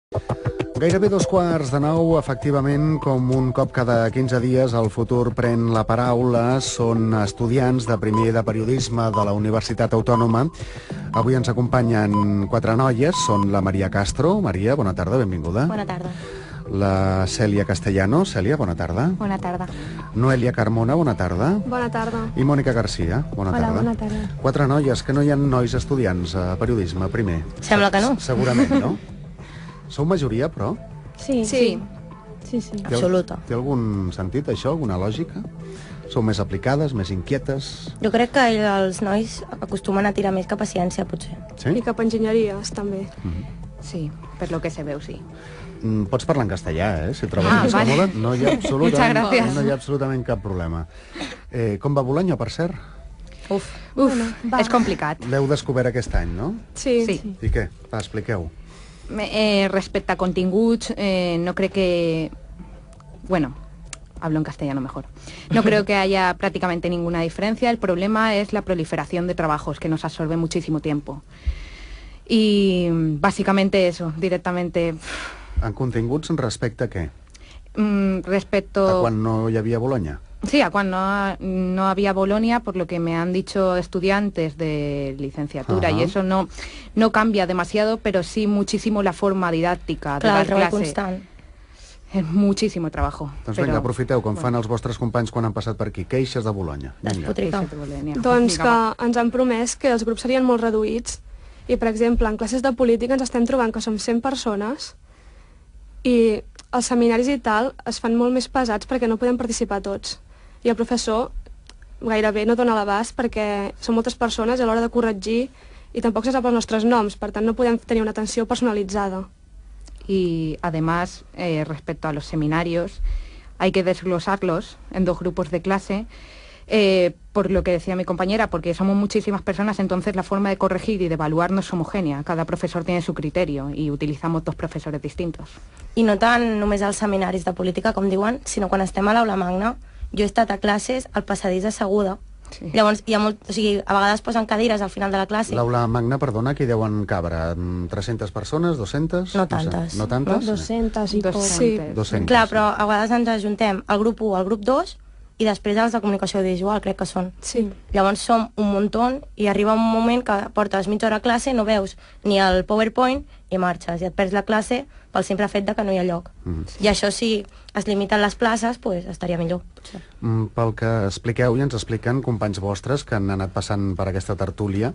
Gairebé 8:15, efectivament, com un cop cada 15 dies el futur pren la paraula. Són estudiants de primer de periodisme de la Universitat Autònoma. Avui ens acompanyen 4 noies, són la Maria Castro. Maria, bona tarda, benvinguda. Bona tarda. La Cèlia Castellano. Cèlia, bona tarda. Bona tarda. Noelia Carmona, bona tarda. Bona tarda. I Mònica Garcia, bona tarda. Hola, bona tarda. 4 noies, que no hi ha nois estudiants a periodisme, primer. Sembla que no. Segurament, no? Sou majoria, però? Sí. Absoluta. Té algun sentit, això? Alguna lògica? Sou més aplicades, més inquietes? Jo crec que els nois acostumen a tirar més cap a ciència, potser. Sí? I cap a enginyeries, també. Sí, per lo que se veu, sí. Pots parlar en castellà, si et trobes més còmode. No hi ha absolutament cap problema. Com va Bolonya, per cert? Uf, és complicat. L'heu descobert aquest any, no? Sí. I què? Va, expliqueu. Respecte a continguts, no creo que... Bueno, hablo en castellano mejor. No creo que haya prácticamente ninguna diferencia. El problema es la proliferación de trabajos, que nos absorbe muchísimo tiempo. Y básicamente eso, directamente... En continguts respecte a què? Respecto... A quan no hi havia Bolonya? Sí, a cuando no había Bolonia, por lo que me han dicho estudiantes de licenciatura, y eso no cambia demasiado, pero sí muchísimo la forma didáctica de dar clase. Constant. És muchísimo trabajo. Doncs vinga, aprofiteu, com fan els vostres companys quan han passat per aquí. Queixes de Bolonya. Doncs que ens han promès que els grups serien molt reduïts i, per exemple, en classes de política ens estem trobant que som 100 persones i els seminaris i tal es fan molt més pesats perquè no podem participar tots. I el professor gairebé no dona l'abast perquè són moltes persones a l'hora de corregir i tampoc se sap els nostres noms, per tant no podem tenir una atenció personalitzada. Y además, respecto a los seminarios, hay que desglosarlos en 2 grupos de clase, por lo que decía mi compañera, porque somos muchísimas personas, entonces la forma de corregir y de evaluar no es homogènia. Cada professor tiene su criterio y utilizamos 2 profesores distintos. I no tant només als seminaris de política, com diuen, sinó quan estem a l'aula magna. Jo he estat a classes al passadís asseguda. Sí. Llavors, hi ha o sigui, a vegades posen cadires al final de la classe. L'aula magna, perdona, aquí deuen cabre 300 persones, 200? No tantes. No tantes? 200 i poc. Sí. 200. Clar, però a vegades ens ajuntem al grup 1, al grup 2 i després els de comunicació audiovisual, crec que són. Sí. Llavors som un muntó i arriba un moment que portes mitja hora a classe, no veus ni el PowerPoint i marxes, i et perds la classe pel simple fet de que no hi ha lloc. I això, si es limiten les places, pues, estaria millor. Pel que expliqueu i ens expliquen companys vostres que han anat passant per aquesta tertúlia,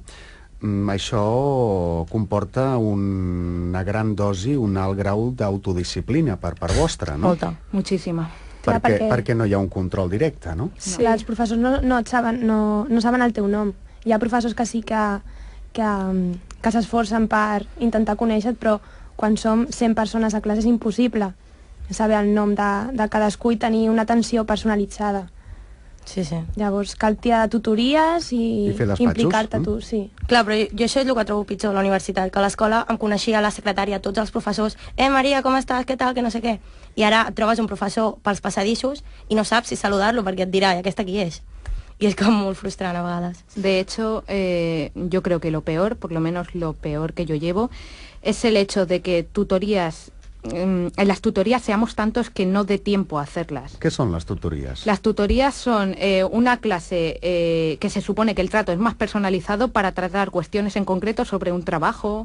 això comporta una gran dosi, un alt grau d'autodisciplina per part vostra, no? Molta. Muchísima. Perquè no hi ha un control directe, no? Sí. Clar, els professors no saben el teu nom. Hi ha professors que sí que s'esforcen per intentar conèixer-te, però quan som 100 persones a classe és impossible saber el nom de cadascú i tenir una atenció personalitzada. Sí. Llavors cal tirar de tutories i implicar-te tu, sí. Clar, però jo això és el que trobo pitjor a la universitat, que a l'escola em coneixia la secretària, tots els professors, Maria, com estàs, què tal, que no sé què. I ara et trobes un professor pels passadissos i no saps si saludar-lo perquè et dirà, i aquesta qui és? Y es como muy frustrante a vegades. De hecho, yo creo que lo peor, por lo menos lo peor que yo llevo, es el hecho de que en las tutorías seamos tantos que no dé tiempo a hacerlas. ¿Qué son las tutorías? Las tutorías son una clase que se supone que el trato es más personalizado para tratar cuestiones en concreto sobre un trabajo,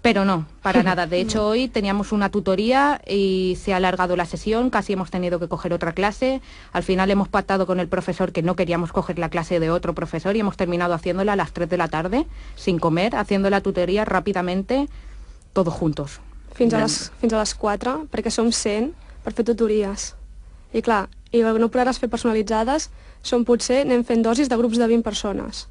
pero no, para nada. De hecho, hoy teníamos una tutoría y se ha alargado la sesión, casi hemos tenido que coger otra clase. Al final hemos pactado con el profesor que no queríamos coger la clase de otro profesor y hemos terminado haciéndola a las 3 de la tarde, sin comer, haciendo la tutoría rápidamente, todos juntos. Fins a les 4, perquè som 100 per fer tutories. I clar, i no poder-les fer personalitzades, anem fent dosis de grups de 20 persones.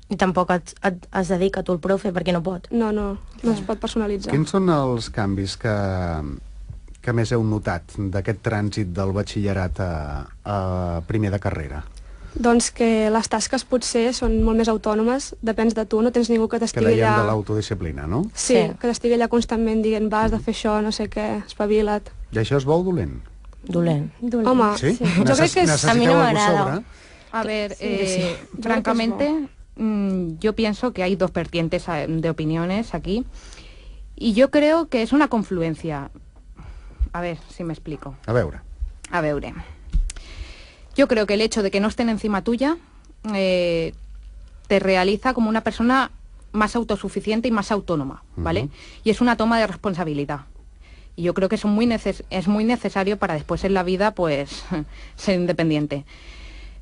I tampoc es dedica tu el profe perquè no pot. No es pot personalitzar. Quins són els canvis que més heu notat d'aquest trànsit del batxillerat a primer de carrera? Doncs que les tasques potser són molt més autònomes, depens de tu, no tens ningú que t'estigui allà... Que dèiem de l'autodisciplina, no? Sí, que t'estigui allà constantment dient vas de fer això, no sé què, espavila't. I això és bo o dolent? Dolent. Home, sí? Jo crec que a mi no m'agrada. A ver, francamente, yo pienso que hay 2 vertientes de opiniones aquí. Y yo creo que es una confluencia. A ver si me explico. A veure. Yo creo que el hecho de que no estén encima tuya te realiza como una persona más autosuficiente y más autónoma, ¿vale? Y es una toma de responsabilidad. Y yo creo que es muy necesario para después en la vida, pues, ser independiente.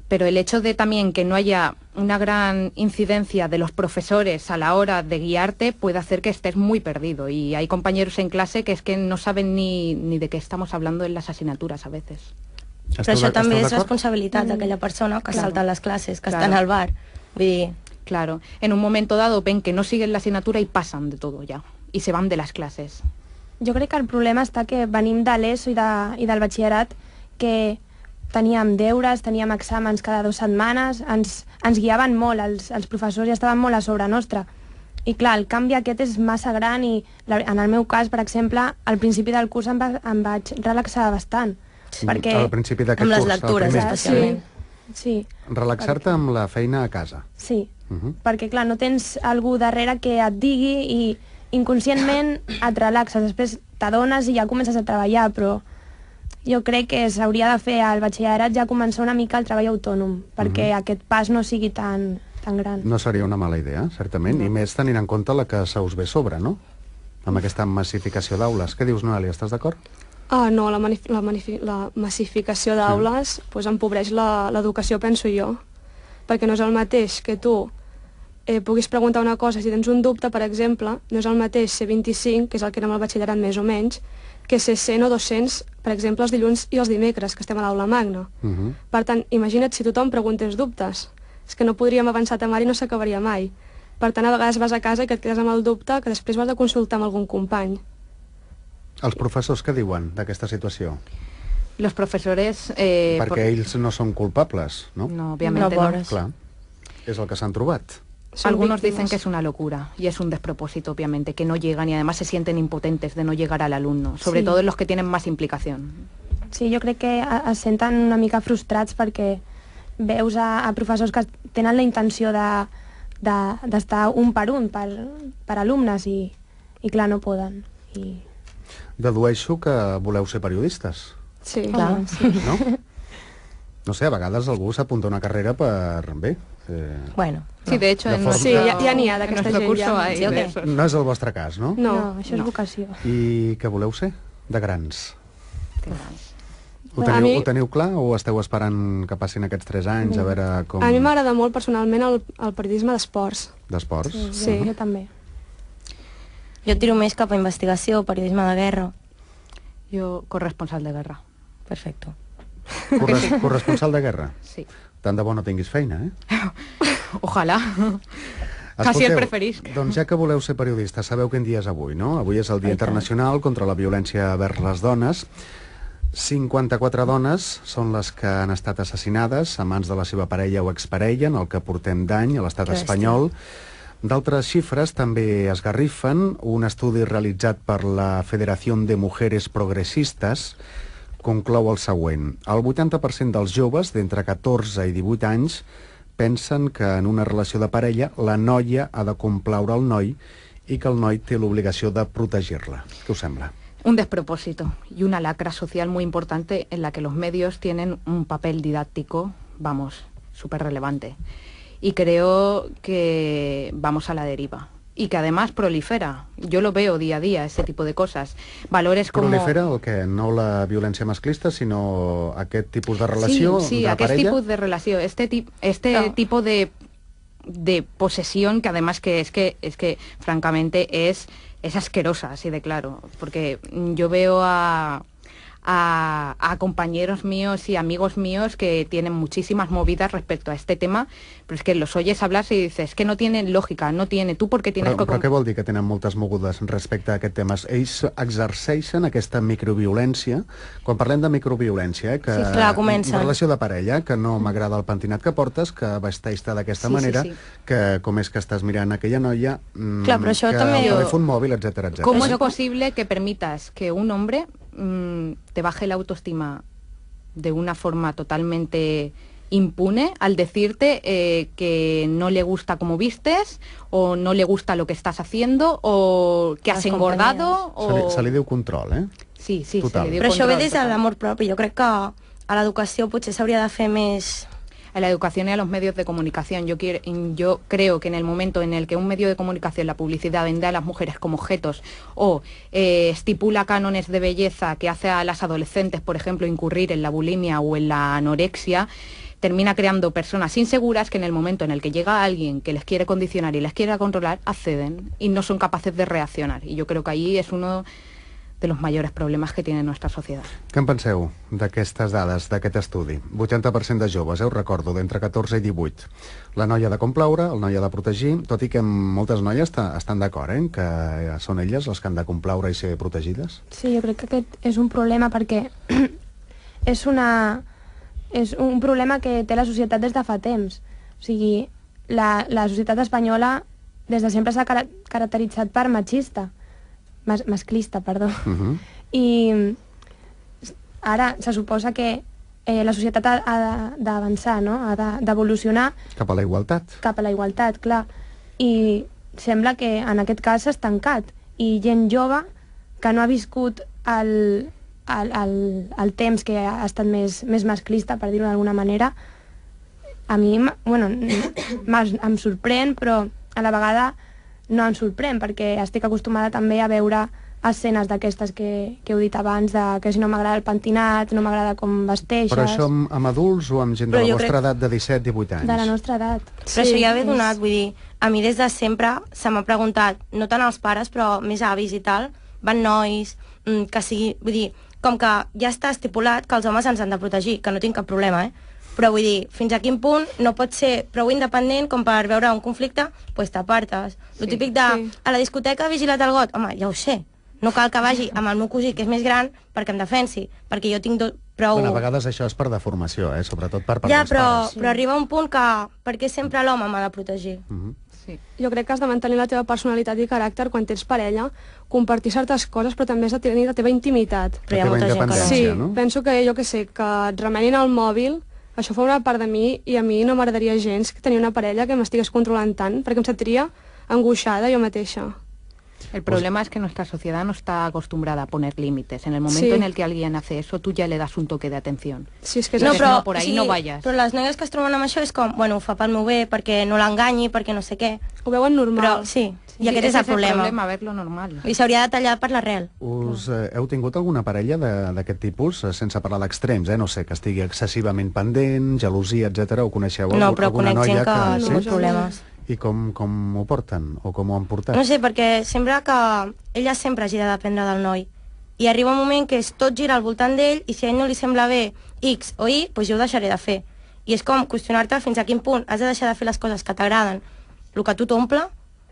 Pero el hecho de también que no haya una gran incidencia de los profesores a la hora de guiarte puede hacer que estés muy perdido. Y hay compañeros en clase que es que no saben ni de qué estamos hablando en las asignaturas a veces. Però això també és responsabilitat d'aquella persona que salta les classes, que està en el bar. Vull dir... Claro, en un momento dado ven que no siguen la asignatura y pasan de todo ya. Y se van de las clases. Jo crec que el problema està que venim de l'ESO i del batxillerat, que teníem deures, teníem exàmens cada 2 setmanes, ens guiaven molt, els professors ja estaven molt a sobre nostra. I clar, el canvi aquest és massa gran i en el meu cas, per exemple, al principi del curs em vaig relaxar bastant. Perquè... Al principi d'aquest curs, amb les lectures, especialment. Sí. Relaxar-te amb la feina a casa. Sí, perquè clar, no tens algú darrere que et digui i inconscientment et relaxes, després t'adones i ja comences a treballar, però jo crec que s'hauria de fer al batxillerat ja començar una mica el treball autònom, perquè aquest pas no sigui tan gran. No seria una mala idea, certament, i més tenint en compte la que se us ve sobre, no? Amb aquesta massificació d'aules. Què dius, Noelia, estàs d'acord? No, la massificació d'aules empobreix l'educació, penso jo, perquè no és el mateix que tu puguis preguntar una cosa si tens un dubte, per exemple, no és el mateix ser 25, que és el que érem al batxillerat més o menys, que ser 100 o 200, per exemple, els dilluns i els dimecres, que estem a l'aula magna. Per tant, imagina't si tothom preguntés dubtes. És que no podríem avançar a mar i no s'acabaria mai. Per tant, a vegades vas a casa i que et quedes amb el dubte que després vas a consultar amb algun company. Els professors què diuen d'aquesta situació? Los profesores... Perquè ells no són culpables, ¿no? No, obviamente no. Clar, és el que s'han trobat. Algunos dicen que es una locura y es un despropósito, obviamente, que no llegan y además se sienten impotentes de no llegar al alumno, sobre todo los que tienen más implicación. Sí, jo crec que es senten una mica frustrats perquè veus a professors que tenen la intenció d'estar un per alumnes i clar, no poden. Dedueixo que voleu ser periodistes. Sí, clar. No? No sé, a vegades algú s'apunta a una carrera per... Bé... Bueno. Sí, de hecho, sí, ja n'hi ha d'aquesta gent. Curso ja. hay de eso. No és el vostre cas, no? No, això és vocació. I què voleu ser? De grans? Ho mi- teniu clar o esteu esperant que passin aquests 3 anys a veure com... A mi m'agrada molt personalment el periodisme d'esports. D'esports? Sí. Jo també. Jo tiro més cap a investigació, periodisme de guerra. Yo corresponsal de guerra. Perfecto. Corresponsal de guerra? Sí. Tant de bo no tinguis feina, eh? Ojalá. Casi el preferís. Doncs ja que voleu ser periodistes, sabeu quin dia és avui, no? Avui és el Dia Internacional contra la Violència vers les Dones. 54 dones són les que han estat assassinades a mans de la seva parella o exparella en el que portem d'any a l'estat espanyol. D'altres xifres també esgarrifen. Un estudi realitzat per la Federació de Mujeres Progressistes conclou el següent. El 80% dels joves d'entre 14 i 18 anys pensen que en una relació de parella la noia ha de complaure el noi i que el noi té l'obligació de protegir-la. Què us sembla? Un despropósito y una lacra social muy importante en la que los medios tienen un papel didáctico, vamos, súper relevante. Y creo que vamos a la deriva. Y que además prolifera. Yo lo veo día a día, ese tipo de cosas. Valores como... Prolifera el que? No la violència mascllista, sinó aquest tipus de relació sí, de aquest parella? tipus de relació. Este tipo de posesión que además que es que francamente es asquerosa, así de claro. Porque yo veo a compañeros míos y amigos míos que tienen muchísimas movidas respecto a este tema, pero es que los oyes hablar y dices que no tienen lògica, no tiene, tu perquè tienes Però què vol dir que tenen moltes mogudes respecte a aquest tema? Ells exerceixen aquesta microviolència. Quan parlem de microviolència, que Sí, clar, comença. relació de parella, que no m'agrada el pentinat que portes, que vesteix-te d'aquesta manera, que com és que estàs mirant aquella noia, Clar, però això que també... el telèfon mòbil, etc etc. ¿Cómo es posible que permitas que un hombre te baje la autoestima de una forma totalmente impune al decirte que no le gusta cómo vistes, o no le gusta lo que estás haciendo, o que has engordado, o... Se li diu control, eh? Sí, se li diu Però això ve control, des de total. l'amor propi. Jo crec que a l'educació potser s'hauria de fer més... A la educación y a los medios de comunicación. Yo creo que en el momento en el que un medio de comunicación, la publicidad, vende a las mujeres como objetos o estipula cánones de belleza que hace a las adolescentes, por ejemplo, incurrir en la bulimia o en la anorexia, termina creando personas inseguras que en el momento en el que llega alguien que les quiere condicionar y les quiere controlar, acceden y no son capaces de reaccionar. Y yo creo que ahí es uno de los mayores problemas que tiene nuestra sociedad. Què en penseu d'aquestes dades, d'aquest estudi? 80% de joves, ho recordo, d'entre 14 i 18. La noia de complaure, el noi ha de protegir, tot i que moltes noies estan d'acord, que són elles les que han de complaure i ser protegides? Sí, jo crec que aquest és un problema perquè és un problema que té la societat des de fa temps. O sigui, la societat espanyola des de sempre s'ha caracteritzat per masclista, perdó. I ara se suposa que la societat ha d'avançar, no? Ha d'evolucionar Cap a la igualtat. Cap a la igualtat, clar. I sembla que en aquest cas s'ha estancat. I gent jove que no ha viscut el temps que ha estat més masclista, per dir-ho d'alguna manera, a mi, bueno, em sorprèn, però a la vegada no em sorprèn, perquè estic acostumada també a veure escenes d'aquestes que heu dit abans, que si no m'agrada el pentinat, no m'agrada com vesteixes... Però això amb adults o amb gent de la vostra edat de 17-18 anys? De la nostra edat. Però això ja ve donat, vull dir, a mi des de sempre se m'ha preguntat, no tant els pares, però més avis i tal, van nois, que sigui... Vull dir, com que ja està estipulat que els homes ens han de protegir, que no tinc cap problema, però vull dir, fins a quin punt no pot ser prou independent com per veure un conflicte, doncs t'apartes. Lo típic de, a la discoteca ha vigilat el got, home, ja ho sé, no cal que vagi amb el meu cosí, que és més gran, perquè em defensi, perquè jo tinc prou... Bueno, a vegades això és per deformació, sobretot per part dels pares. Ja, però arriba un punt que, perquè sempre l'home m'ha de protegir. Sí. Jo crec que has de mantenir la teva personalitat i caràcter quan tens parella, compartir certes coses, però també has de tenir la teva intimitat. Però hi ha molta gent que no. Sí, penso que, jo que sé, que et remenin el mòbil, això fa una part de mi, i a mi no m'agradaria gens tenir una parella que m'estigués controlant tant, perquè em sentiria angoixada jo mateixa. El problema es que nuestra sociedad no está acostumbrada a poner límites. En el momento en el que alguien hace eso, tú ya le das un toque de atención. Sí, és que no, però, por ahí no vayas. Però les noies que es troben amb això és com, bueno, ho fa pel meu bé, perquè no l'enganyi, perquè no sé què. Ho veuen normal. Però, sí, i aquest és el problema. Verlo normal. I s'hauria de tallar per l'arrel. Heu tingut alguna parella d'aquest tipus, sense parlar d'extrems, no sé, que estigui excessivament pendent, gelosia, etc. O coneixeu alguna noia que... No, però conec gent que ha tingut problemes. I com ho porten? O com ho han portat? No sé, perquè sembla que ella sempre hagi de dependre del noi. I arriba un moment que tot gira al voltant d'ell, i si a ell no li sembla bé X o Y, doncs jo ho deixaré de fer. I és com qüestionar-te fins a quin punt has de deixar de fer les coses que t'agraden, el que a tu t'omple,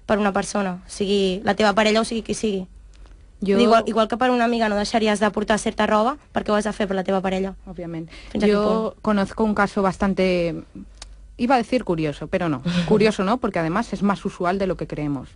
per una persona, sigui la teva parella o sigui qui sigui. Igual que per una amiga no deixaries de portar certa roba, perquè ho has de fer per la teva parella. Obviamente. Yo conozco un caso bastante... Iba a decir curioso, pero no. Curioso no, porque además es más usual de lo que creemos.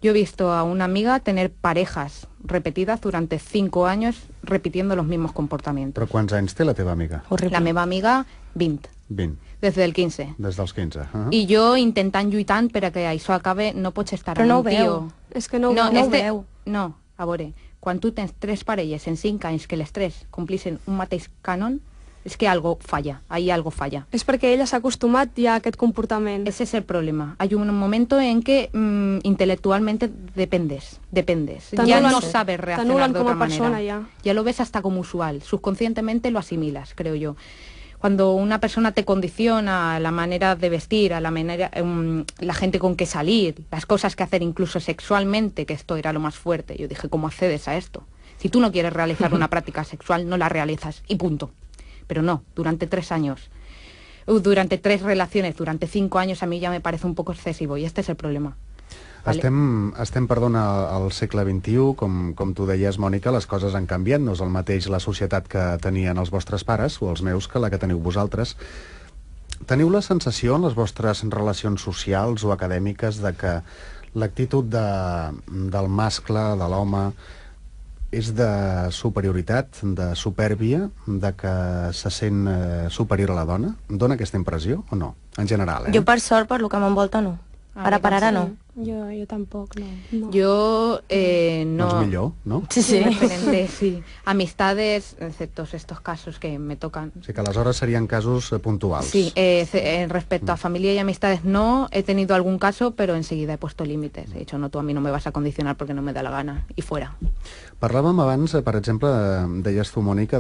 Yo he visto a una amiga tener parejas repetidas durante 5 años repitiendo los mismos comportamientos. Però quants anys té la teva amiga? La meva amiga, 20. 20. Des del 15. Des dels 15. I jo intentant lluitant per a que això acabe, no pots estar amb un tio... És que no ho veu. No, a veure, quan tu tens 3 parelles en 5 anys que les 3 complixen un mateix cànon, es que algo falla, ahí algo falla. És perquè ella s'ha acostumat ja a aquest comportament. Ese es el problema. Hay un momento en que intelectualmente dependes. Ya no sabes reaccionar de otra manera. Ya lo ves hasta como usual. Subconscientemente lo asimilas, creo yo. Cuando una persona te condiciona la manera de vestir, a la manera, la gente con que salir, las cosas que hacer incluso sexualmente, que esto era lo más fuerte. Yo dije, ¿cómo accedes a esto? Si tú no quieres realizar una práctica sexual, no la realizas y punto. Pero no, durante 3 años, durante 3 relaciones, durante 5 años, a mí ya me parece un poco excesivo, y este es el problema. Vale. Estem al segle XXI, com tu deies, Mònica, les coses han canviat, no és el mateix la societat que tenien els vostres pares, o els meus, que la que teniu vosaltres. Teniu la sensació en les vostres relacions socials o acadèmiques de que l'actitud del mascle, de l'home, és de superioritat, de supèrbia, de que se sent superior a la dona? Dona aquesta impressió o no? En general, Jo, per sort, per lo que m'envolta, no. Ara per ara, no. Jo tampoc, no. Yo no... Doncs millor, no? Sí. Referente, sí. Amistades, excepto estos casos que me tocan. O sigui que aleshores serien casos puntuals. Sí, respecto a familia y amistades no, he tenido algún caso, pero enseguida he puesto límites. He dicho, no, tú a mí no me vas a condicionar porque no me da la gana, y fuera. Parlàvem abans, per exemple, deies tu, Mònica,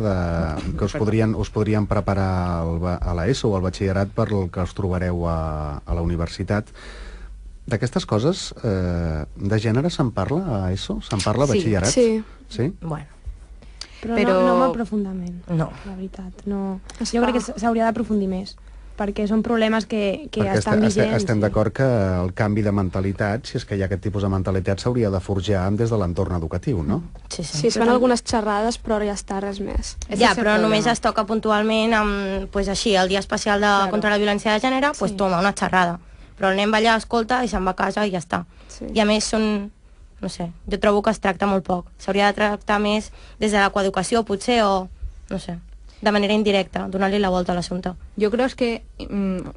que us podrien preparar a l'ESO o al batxillerat per el que us trobareu a la universitat. D'aquestes coses, de gènere se'n parla a ESO? Se'n parla a batxillerat? Sí. Sí? Bueno, Però no molt profundament, no. la veritat. No. Jo crec que s'hauria d'aprofundir més, perquè són problemes que estan vigents. Estem d'acord que el canvi de mentalitat, si és que hi ha aquest tipus de mentalitat, s'hauria de forjar des de l'entorn educatiu, no? Sí. Sí, es fan algunes xerrades, però ja està, res més. Ja, però només es toca puntualment amb, pues, així, el Dia Especial contra la Violència de Gènere, pues toma una xerrada. Però el nen va allà, escolta i se'n va a casa i ja està. Sí. I a més són, no sé, jo trobo que es tracta molt poc. S'hauria de tractar més des de la coeducació, potser, o, no sé, de manera indirecta, donant-li la volta a l'assumpte. Yo creo es que,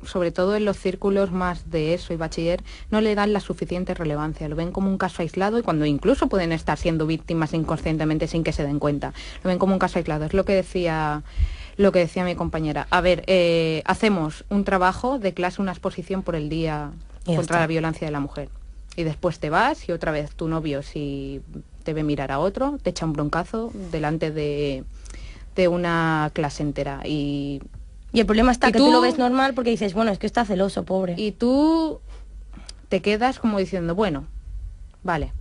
sobre todo en los círculos más de ESO y bachiller, no le dan la suficiente relevancia. Lo ven como un caso aislado y cuando incluso pueden estar siendo víctimas inconscientemente sin que se den cuenta. Lo ven como un caso aislado. Es lo que decía mi compañera. A ver, hacemos un trabajo de clase, una exposición por el Día contra la Violencia de la Mujer. Y después te vas y otra vez tu novio, si te ve mirar a otro, te echa un broncazo delante de una clase entera. Y el problema está que tú lo ves normal porque dices, bueno, es que está celoso, pobre. Y tú te quedas como diciendo, bueno, vale,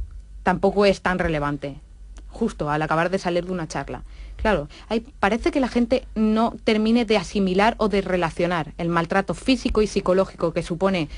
tampoco es tan relevante. Justo al acabar de salir de una charla. Claro, parece que la gente no termine de asimilar o de relacionar el maltrato físico y psicológico que supone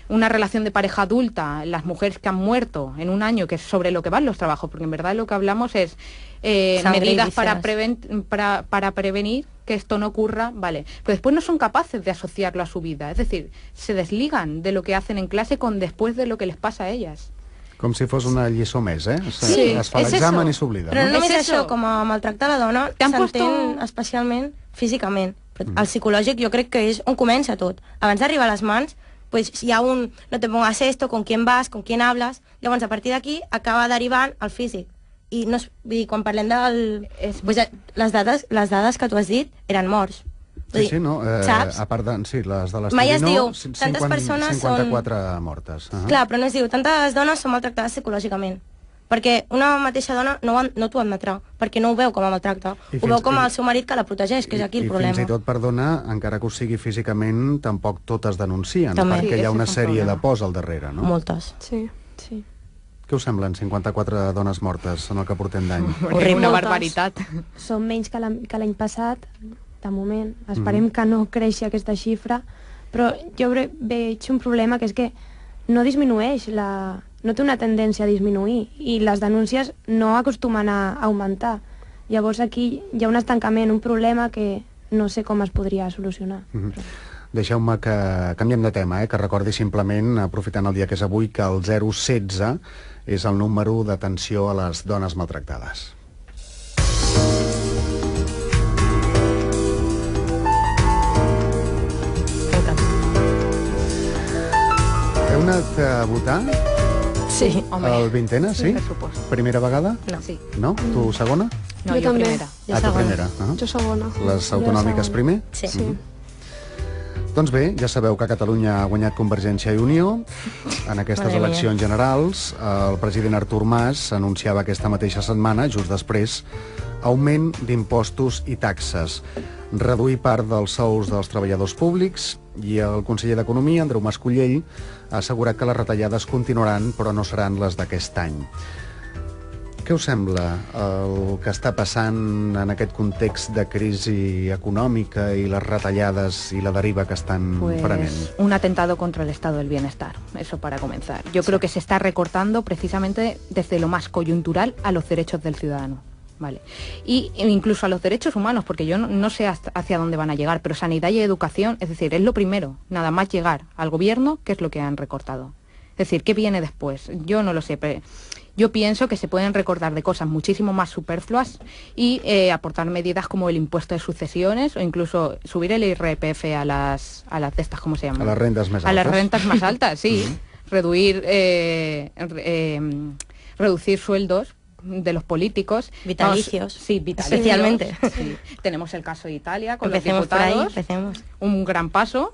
una relación de pareja adulta, las mujeres que han muerto en un año, que es sobre lo que van los trabajos, porque en verdad lo que hablamos es medidas para prevenir que esto no ocurra, vale, pero después no son capaces de asociarlo a su vida, es decir, se desligan de lo que hacen en clase con después de lo que les pasa a ellas. Com si fos una lliçó més, eh? Sí, es fa l'examen i s'oblida. Però no només És això, eso. com a maltractar la dona, s'entén especialment físicament. Però el psicològic jo crec que és on comença tot. Abans d'arribar a les mans, pues hi ha un no te pongas esto, con quién vas, con quién hablas, llavors a partir d'aquí acaba derivant al físic. I no, vull dir, quan parlem del... Pues, les dades que tu has dit eren morts. Sí, no? Saps? A part de, sí, les de Mai es diu, l'estudi tantes persones 54 mortes. Clar, però no es diu, tantes dones són maltractades psicològicament. Perquè una mateixa dona no t'ho admetrà, perquè no ho veu com a maltracte. Ho veu com el seu marit que la protegeix, que és aquí el problema. I fins i tot, perdona, encara que ho sigui físicament, tampoc totes denuncien, També. perquè hi ha una Sí, sèrie de pors al darrere, no? Moltes. Sí. Què us semblen 54 dones mortes en el que portem d'any? Horrible. Una Moltes. barbaritat. Són menys que l'any passat, de moment. Esperem que no creixi aquesta xifra, però jo veig un problema que és que no disminueix, no té una tendència a disminuir i les denúncies no acostumen a augmentar. Llavors aquí hi ha un estancament, un problema que no sé com es podria solucionar. Deixeu-me que canviem de tema, que recordi simplement, aprofitant el dia que és avui, que el 016 és el número d'atenció a les dones maltractades. Heu anat a votar? Sí. Home, El vintena, sí? per suposo. Primera vegada? No. Sí. No? Tu segona? No, Jo yo també. primera. Jo Tu segona. primera. Jo segona. Les autonòmiques primer? Sí. Sí. Doncs bé, ja sabeu que Catalunya ha guanyat Convergència i Unió. En aquestes Madre mia. eleccions generals, el president Artur Mas anunciava aquesta mateixa setmana, just després, augment d'impostos i taxes, reduir part dels sous dels treballadors públics, i el conseller d'Economia, Andreu Mas-Collell, ha assegurat que les retallades continuaran, però no seran les d'aquest any. Què us sembla el que està passant en aquest context de crisi econòmica i les retallades i la deriva que estan prenent? Pues un atentado contra el estado del bienestar, eso para comenzar. Yo creo que se está recortando precisamente desde lo más coyuntural a los derechos del ciudadano. Vale. Y incluso a los derechos humanos, porque yo no sé hacia dónde van a llegar, pero sanidad y educación, es decir, es lo primero, nada más llegar al gobierno, ¿qué es lo que han recortado? Es decir, ¿qué viene después? Yo no lo sé, pero Yo pienso que se pueden recortar de cosas muchísimo más superfluas y aportar medidas como el impuesto de sucesiones o incluso subir el IRPF a las de estas, ¿cómo se llaman? A las rentas más altas. A las rentas más altas, sí. Reducir sueldos de los políticos. Vitalicios. Sí, vitalicios. Especialmente. Sí. Tenemos el caso de Italia con Empecemos los diputados. por ahí, empecemos. Un gran paso.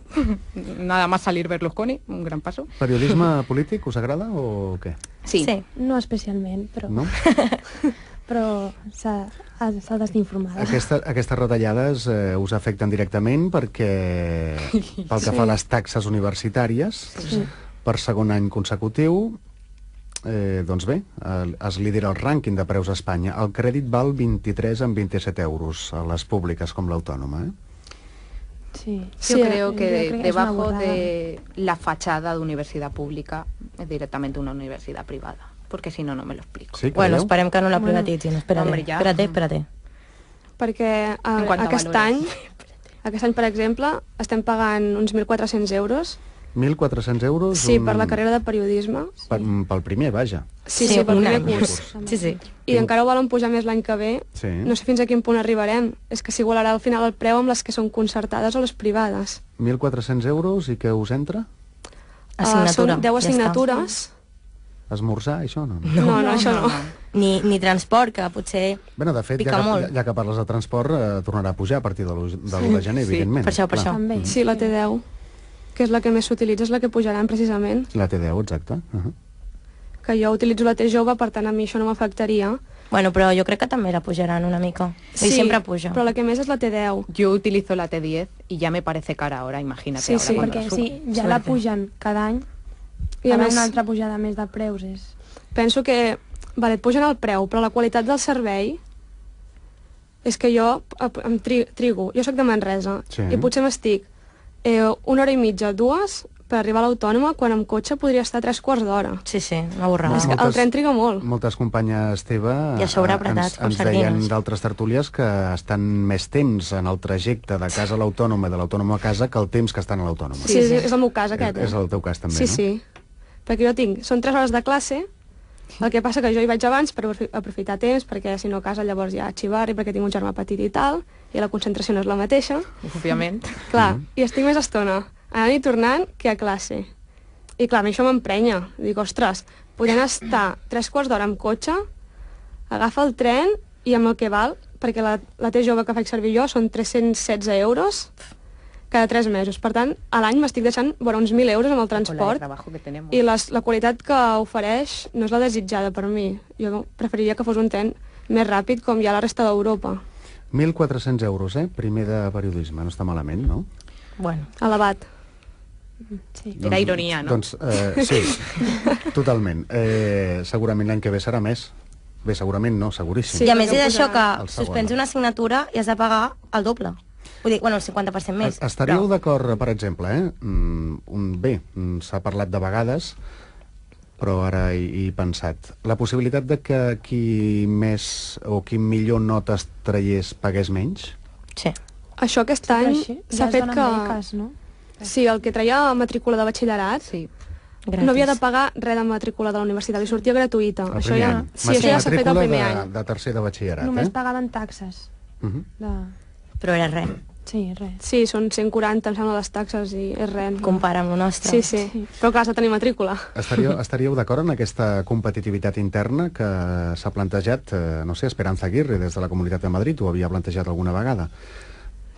Nada más salir Berlusconi, un gran paso. Periodisme polític us agrada o què? Sí. No especialment, però, No? però s'ha d'estar informada. Aquestes retallades us afecten directament perquè, pel que fa a les taxes universitàries, per segon any consecutiu, doncs bé, es lidera el rànquing de preus a Espanya. El crèdit val 23 amb 27 euros a les públiques com l'Autònoma, Sí. Yo creo que es una debajo borrada. de la fachada de universidad pública es directamente una universidad privada, porque si no, no me lo explico. Sí, Bueno, creieu? esperem que no la privatitzin. Espera't, Hombre, ja. espera't. Perquè En quant a aquest valores. any, per exemple, estem pagant uns 1.400 euros 1.400 euros? sí, per la carrera de periodisme. Pel primer, vaja. Sí, pel un primer any. curs. Sí. I encara ho volen pujar més l'any que ve. Sí. No sé fins a quin punt arribarem. És que s'igualarà al final el preu amb les que són concertades o les privades. 1.400 euros i què us entra? Assignatura. Són 10 ja assignatures. Esmorzar, això no? No, això no. Ni transport, que potser Bueno, de fet, pica molt. ja que parles de transport, tornarà a pujar a partir de l'1 de gener, evidentment. Per això. Clar. També. Sí, la T10, que és la que més s'utilitza, és la que pujaran precisament. La T10, exacte. Que jo utilitzo la T jove, per tant a mi això no m'afectaria. Bueno, però jo crec que també la pujaran una mica. I sempre puja. però la que més és la T10. Yo utilizo la T10 y ya me parece cara ahora, imagínate. Sí, ahora sí, cuando Perquè la suba. si ja la pugen cada any, I a ara més, una altra pujada més de preus és... penso que, vale, et pugen el preu, però la qualitat del servei és que jo em trigo. Jo sóc de Manresa Sí. i potser m'estic 1 hora i mitja, 2, per arribar a l'Autònoma, quan amb cotxe podria estar 3 quarts d'hora. Sí, una borrada. És que el tren triga molt. Moltes companyes teva I a sobre apretats, com ens deien sardines. d'altres tertúlies que estan més temps en el trajecte de casa a l'Autònoma i de l'Autònoma a casa que el temps que estan a l'Autònoma. Sí, és el meu cas, aquest. És el teu cas també, Sí, no? sí. Perquè jo tinc, són 3 hores de classe, el que passa que jo hi vaig abans per aprofitar temps, perquè si no a casa llavors ja xivarri, perquè tinc un germà petit i tal, i la concentració no és la mateixa. Obviamente. Clar, i estic més estona anant i tornant que a classe. I clar, a mi això m'emprenya. Dic, ostres, podem estar 3 quarts d'hora amb cotxe, agafa el tren i amb el que val, perquè la T jove que faig servir jo són 316 euros cada 3 mesos. Per tant, a l'any m'estic deixant vora uns 1.000 euros amb el transport i la qualitat que ofereix no és la desitjada per mi. Jo preferiria que fos un tren més ràpid com hi ha a la resta d'Europa. 1.400 euros, primer de periodisme, no està malament, no? Bueno. Elevat. Sí. Era ironia, no? Doncs, sí, totalment. Segurament l'any que ve serà més. Bé, segurament no, seguríssim. I a més és això que El segon. suspens una assignatura i has de pagar el doble. Vull dir, bueno, el 50% més. Estaríeu d'acord, per exemple, bé, s'ha parlat de vegades, però ara he pensat, la possibilitat de que qui més o qui millor notes traiés pagués menys? Sí. Això aquest any s'ha fet que... Beques, no? Sí, el que traia matrícula de batxillerat Sí. Gratis. no havia de pagar res de matrícula de la universitat, li sortia gratuïta. El Això primer ja, any. sí, això ja s'ha fet el primer Matrícula any. de tercer de batxillerat, Només pagaven taxes. Mhm. Però era res. Sí, res. Sí, són 140, em sembla, les taxes i és res. Compara amb el nostre. Sí, sí, però clar, has de tenir matrícula. Estaríeu d'acord en aquesta competitivitat interna que s'ha plantejat, no sé, Esperanza Aguirre, des de la Comunitat de Madrid, ho havia plantejat alguna vegada?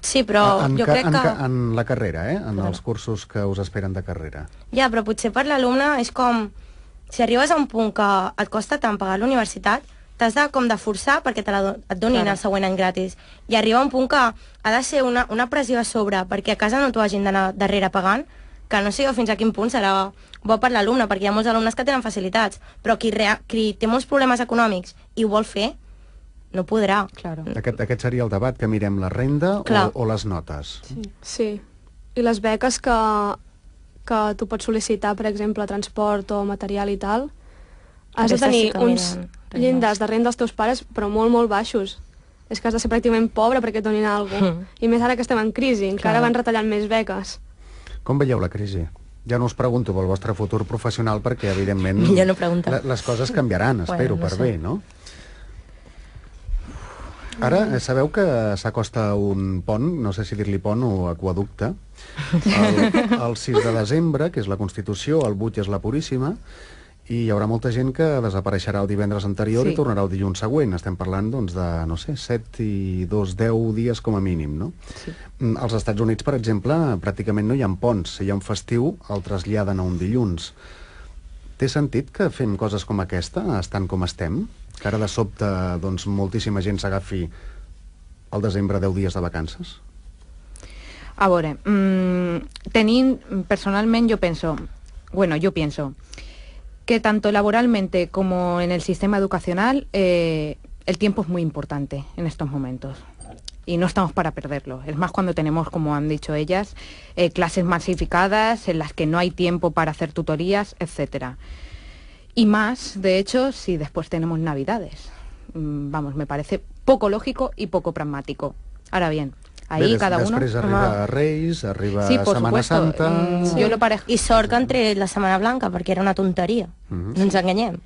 Sí, però jo crec que... En la carrera, en els cursos que us esperen de carrera. Ja, però potser per l'alumne és com... Si arribes a un punt que et costa tant pagar la universitat, t'has de forçar perquè et donin el següent any gratis. I arriba un punt que ha de ser una pressió a sobre perquè a casa no t'ho hagin d'anar darrere pagant, que no sé jo fins a quin punt serà bo per l'alumne, perquè hi ha molts alumnes que tenen facilitats, però qui té molts problemes econòmics i ho vol fer, no podrà. Claro. Aquest seria el debat, que mirem la renda o les notes. Sí. I les beques que tu pots sol·licitar, per exemple, transport o material i tal, has de Aquestes tenir sí que uns miren rendes. llindars de renda dels teus pares, però molt, molt baixos. És que has de ser pràcticament pobre perquè et donin alguna cosa. I més ara que estem en crisi, encara van retallant més beques. Com veieu la crisi? Ja no us pregunto pel vostre futur professional perquè, evidentment, Millor no preguntar. les coses canviaran, espero, Bueno, no per sé. bé, no? Ara, sabeu que s'acosta un pont, no sé si dir-li pont o aquaducte, el 6 de desembre, que és la Constitució, el 8 és la Puríssima, i hi haurà molta gent que desapareixerà el divendres anterior Sí. i tornarà el dilluns següent. Estem parlant, doncs, de, no sé, 7 i 2, 10 dies com a mínim, no? Sí. Als Estats Units, per exemple, pràcticament no hi ha ponts. Si hi ha un festiu, el traslladen a un dilluns. Té sentit que fem coses com aquesta, estant com estem? Que ara de sobte, doncs, moltíssima gent s'agafi al desembre 10 dies de vacances? A veure, personalment yo pienso que tanto laboralmente como en el sistema educacional el tiempo es muy importante en estos momentos y no estamos para perderlo. Es más cuando tenemos, como han dicho ellas, clases masificadas en las que no hay tiempo para hacer tutorías, etcétera. Y más, de hecho, si después tenemos Navidades. Vamos, me parece poco lógico y poco pragmático. Ahora bien, ahí Bé, cada uno... després arriba Reis, arriba Sí, por Setmana supuesto. Santa... Yo lo parejo. I sort que entre la Setmana Blanca, perquè era una tonteria. No ens enganyem.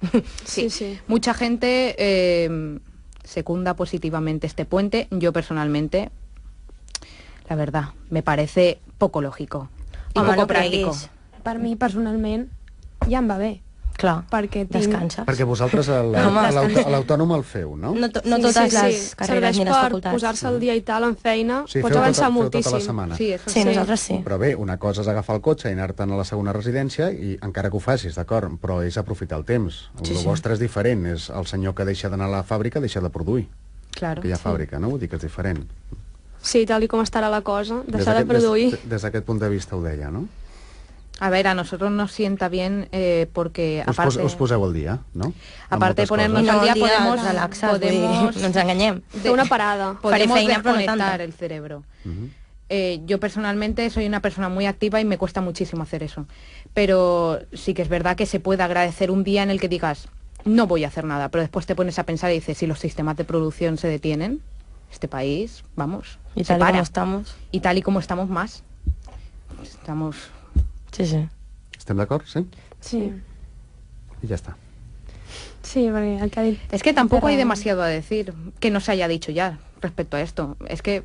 Sí. Mucha gente secunda positivamente este puente. Yo personalmente, la verdad, me parece poco lógico y Home, poco no práctico. creguis. Per mi, personalment, ja em va bé. Clar, Perquè tinc... descanses. Perquè vosaltres a l'autònom el feu, no? No totes les carreres serveix ni les per facultats. posar-se al dia i tal en feina, Sí, pots feu avançar tota la moltíssim. setmana. Sí, eso Sí, nosaltres sí. Però bé, una cosa és agafar el cotxe i anar-te'n a la segona residència i encara que ho facis, d'acord, però és aprofitar el temps. El Sí. vostre és diferent, és el senyor que deixa d'anar a la fàbrica deixa de produir, Claro. que hi ha sí. fàbrica, no? Vull dir que és diferent. Sí, tal i com estarà la cosa, deixar de d'aquest- produir. Des d'aquest punt de vista ho deia, no? A ver, a nosotros nos sienta bien porque Us poseu al dia, no? Amb aparte de moltes ponernos I coses. no al el día dia podemos- relaxes, vull dir, podemos- no ens enganyem. Fer una parada. podemos Faré feina, però no desconectar tanta. el cerebro. Mhm. Yo personalmente soy una persona muy activa y me cuesta muchísimo hacer eso. Pero sí que es verdad que se puede agradecer un día en el que digas, no voy a hacer nada, pero después te pones a pensar y dices, si los sistemas de producción se detienen, este país, vamos, I se tal para. com estamos. Y tal y como estamos más. Estamos... Sí, sí. Estem d'acord? Sí? Sí, I ja està. sí, perquè el que ha dit... Es que tampoco hay Pero- demasiado a decir que no se haya dicho ya respecto a esto. Es que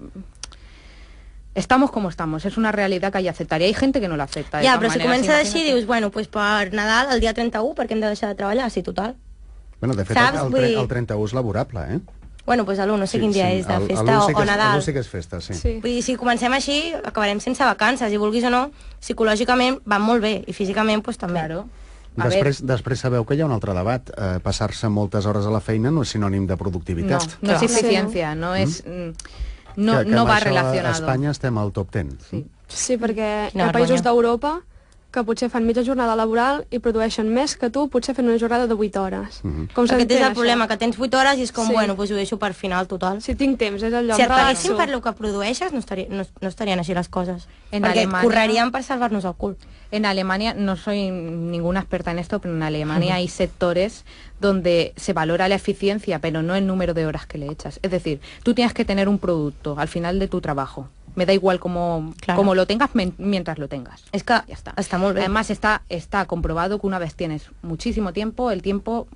estamos como estamos, es una realidad que hay que aceptar y hay gente que no la acepta. de Ja, todas però si maneras, comença així, imagínate. dius, bueno, pues per Nadal, el dia 31, perquè hem de deixar de treballar? Sí, total. Bueno, de fet, Saps? Vull dir- el 31 és laborable, eh? Bueno, pues l'1, no sé quin dia és, de el- festa l'1 sí que o és- Nadal. l'1 sí que és festa, sí. Sí. Vull dir, si comencem així, acabarem sense vacances, i vulguis o no, psicològicament van molt bé, i físicament pues, també. Claro. A ver, Després sabeu que hi ha un altre debat. Passar-se moltes hores a la feina no és sinònim de no, productivitat. no es Claro. eficiencia, no es... No, que no amb va això relacionado. A Espanya estem al top 10. Sí. Sí, perquè hi Quina ha països vergonya. d'Europa que potser fan mitja jornada laboral i produeixen més que tu, potser fent una jornada de 8 hores. Com Aquest és s'entén, el problema, això? que tens 8 hores i és com, Sí. bueno, pues ho deixo per final total. Si tinc temps, és allò, Si et em paguessin relaxo. per lo que produeixes, no estarien així les coses. En Perquè Alemanya- correríem per salvar-nos el cul. En Alemania, no soy ninguna experta en esto, pero en Alemania hay sectores donde se valora la eficiencia, pero no el número de horas que le echas. Es decir, tú tienes que tener un producto al final de tu trabajo. Me da igual cómo Claro. lo tengas mientras lo tengas. És que Ya está. està molt bé. Además está comprobado que una vez tienes muchísimo tiempo,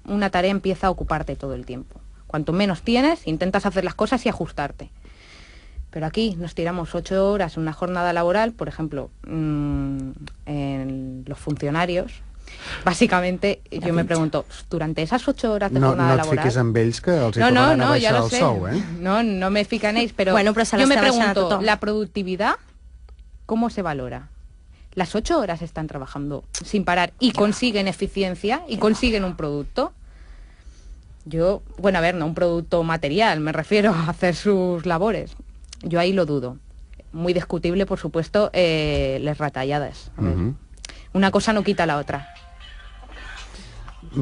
una tarea empieza a ocuparte todo el tiempo. Cuanto menos tienes, intentas hacer las cosas y ajustarte. Pero aquí nos tiramos 8 horas en una jornada laboral, por ejemplo, en los funcionarios. Básicamente, yo me pregunto, durante esas 8 horas de No, jornada no et laboral... fiquis amb ells que els hi No, tornaran a no, ya baixar lo el sé. sou, eh? No me ficanéis, pero Bueno, pero se yo me l'està baixant a pregunto, tothom. la productividad, ¿cómo se valora? Las 8 horas están trabajando sin parar y consiguen eficiencia y consiguen un producto. Yo, bueno, a ver, no un producto material, me refiero a hacer sus labores. Yo ahí lo dudo. Muy discutible, por supuesto, las retalladas. A ver, una cosa no quita la otra.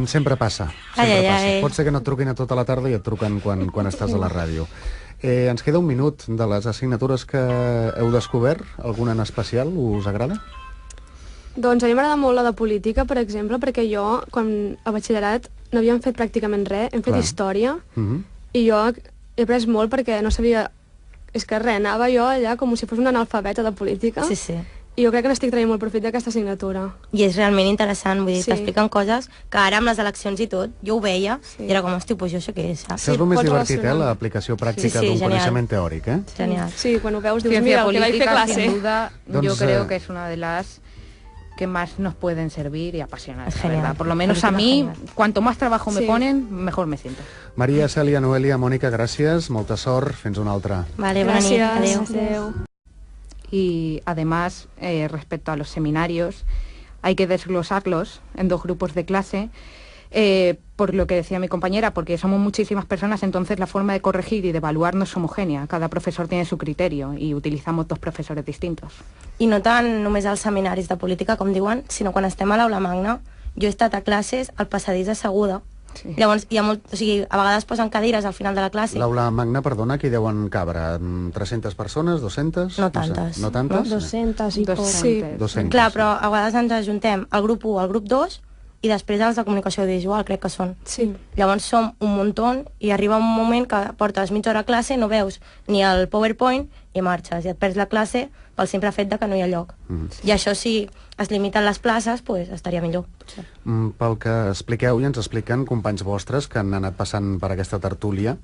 Sempre passa, Ai, sempre ai, passa. ai. Pot ser que no et truquin a tota la tarda i et truquen quan estàs a la ràdio. Ens queda un minut de les assignatures que heu descobert. Alguna en especial us agrada? Doncs a mi m'agrada molt la de política, per exemple, perquè jo, quan a batxillerat, no havíem fet pràcticament res, hem fet Clar. història, Mhm. i jo he après molt perquè no sabia... És que res, anava jo allà com si fos una analfabeta de política, Sí, sí. I jo crec que n'estic traient molt profit d'aquesta assignatura. I és realment interessant, vull dir, Sí. t'expliquen coses que ara amb les eleccions i tot, jo ho veia, i era com, hosti, pues jo això què és, saps? Això és el més pots divertit, relacionar. l'aplicació pràctica Sí, d'un genial. coneixement teòric, Genial. Sí, quan ho veus dius, Ciencia mira, el que vaig fer política, clase. sin duda, Doncs, yo creo que es una de las que más nos pueden servir y apasionar, Es la genial. verdad. Por lo menos a Política mí, genial. cuanto más trabajo me Sí. ponen, mejor me siento. Maria, Cèlia, Noelia, Mònica, gràcies, molta sort, fins una altra. Vale, bona nit, Gràcies. adéu. Adéu. Y además, respecto a los seminarios, hay que desglosarlos en 2 grupos de clase, por lo que decía mi compañera, porque somos muchísimas personas, entonces la forma de corregir y de evaluar no es homogènia. Cada profesor tiene su criterio y utilizamos 2 profesores distintos. I no tant només als seminaris de política, com diuen, sinó quan estem a l'aula magna. Jo he estat a classes al passadís asseguda. Sí. Llavors, hi ha molt, o sigui, a vegades posen cadires al final de la classe. L'aula magna, perdona, aquí deuen cabre 300 persones, 200? No sé. tantes. No tantes? 200 i poc. Sí. 200. Clar, però a vegades ens ajuntem al grup 1, al grup 2 i després els de comunicació audiovisual, crec que són. Sí. Llavors som un muntó i arriba un moment que portes mitja hora a classe, no veus ni el PowerPoint i marxes, i et perds la classe pel simple fet de que no hi ha lloc. I això, si es limiten les places, pues, estaria millor, potser. Pel que expliqueu i ens expliquen companys vostres que han anat passant per aquesta tertúlia,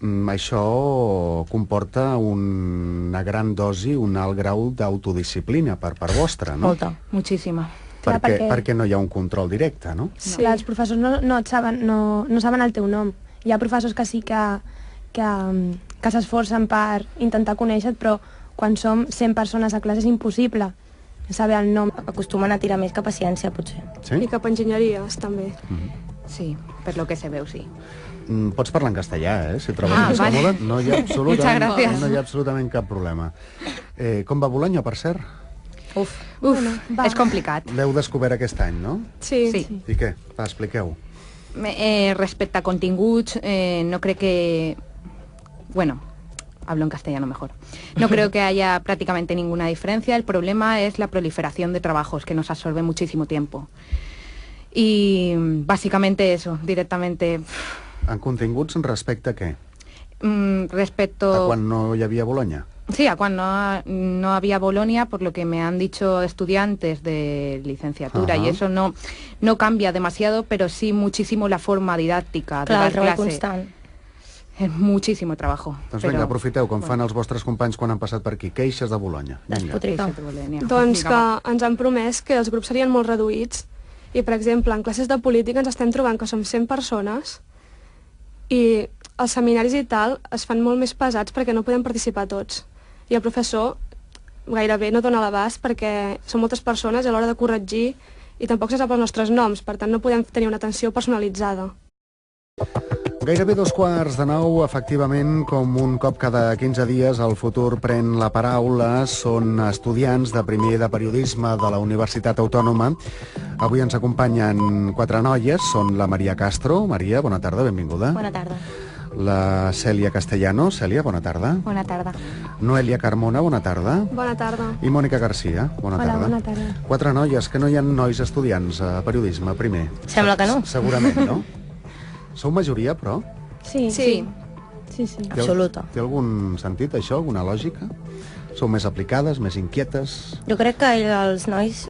això comporta una gran dosi, un alt grau d'autodisciplina per part vostra, no? Molta. Muchísima. Clar, perquè no hi ha un control directe, no? Sí. Clar, els professors no et saben, no saben el teu nom. Hi ha professors que sí que s'esforcen per intentar conèixer-te, però quan som 100 persones a classe és impossible saber el nom. Acostumen a tirar més que paciència, potser. Sí? I cap a enginyeries, també. Sí, per lo que se veu, sí. Pots parlar en castellà, si et trobes Ah, més vale. còmode. No hi ha Muchas gracias. no hi ha absolutament cap problema. Com va Bolonya, per cert? Uf, va. és complicat. L'heu descobert aquest any, no? Sí. Sí. I què? Va, expliqueu. Respecte a continguts, no creo que... Bueno, hablo en castellano mejor. No creo que haya prácticamente ninguna diferencia. El problema es la proliferación de trabajos que nos absorbe muchísimo tiempo. Y básicamente eso, directamente. En continguts respecte a què? Respecto... A quan no hi havia Bolonya? Sí, a cuando no había Bolonia, por lo que me han dicho estudiantes de licenciatura, Ajá. y eso no cambia demasiado, pero sí muchísimo la forma didáctica de Clar, dar el treball clase. constant. Es muchísimo trabajo. Doncs però- vinga, aprofiteu, com fan els vostres companys quan han passat per aquí. Queixes de Bolonya. Vinga. Despotricar. Doncs que ens han promès que els grups serien molt reduïts i, per exemple, en classes de política ens estem trobant que som 100 persones i els seminaris i tal es fan molt més pesats perquè no podem participar tots. I el professor gairebé no dona l'abast perquè són moltes persones a l'hora de corregir i tampoc se sap els nostres noms, per tant no podem tenir una atenció personalitzada. Gairebé 8:45, efectivament, com un cop cada 15 dies el futur pren la paraula, són estudiants de primer de periodisme de la Universitat Autònoma. Avui ens acompanyen 4 noies, són la Maria Castro. Maria, bona tarda, benvinguda. Bona tarda. La Cèlia Castellano. Cèlia, bona tarda. Bona tarda. Noelia Carmona, bona tarda. Bona tarda. I Mònica Garcia, bona Hola, tarda. bona tarda. 4 noies, que no hi ha nois estudiants a periodisme, primer. Sembla que no. Segurament, no? Sou majoria, però? Sí, Sí. sí, sí. Té- Absoluta. Té algun sentit, això? Alguna lògica? Sou més aplicades, més inquietes? Jo crec que els nois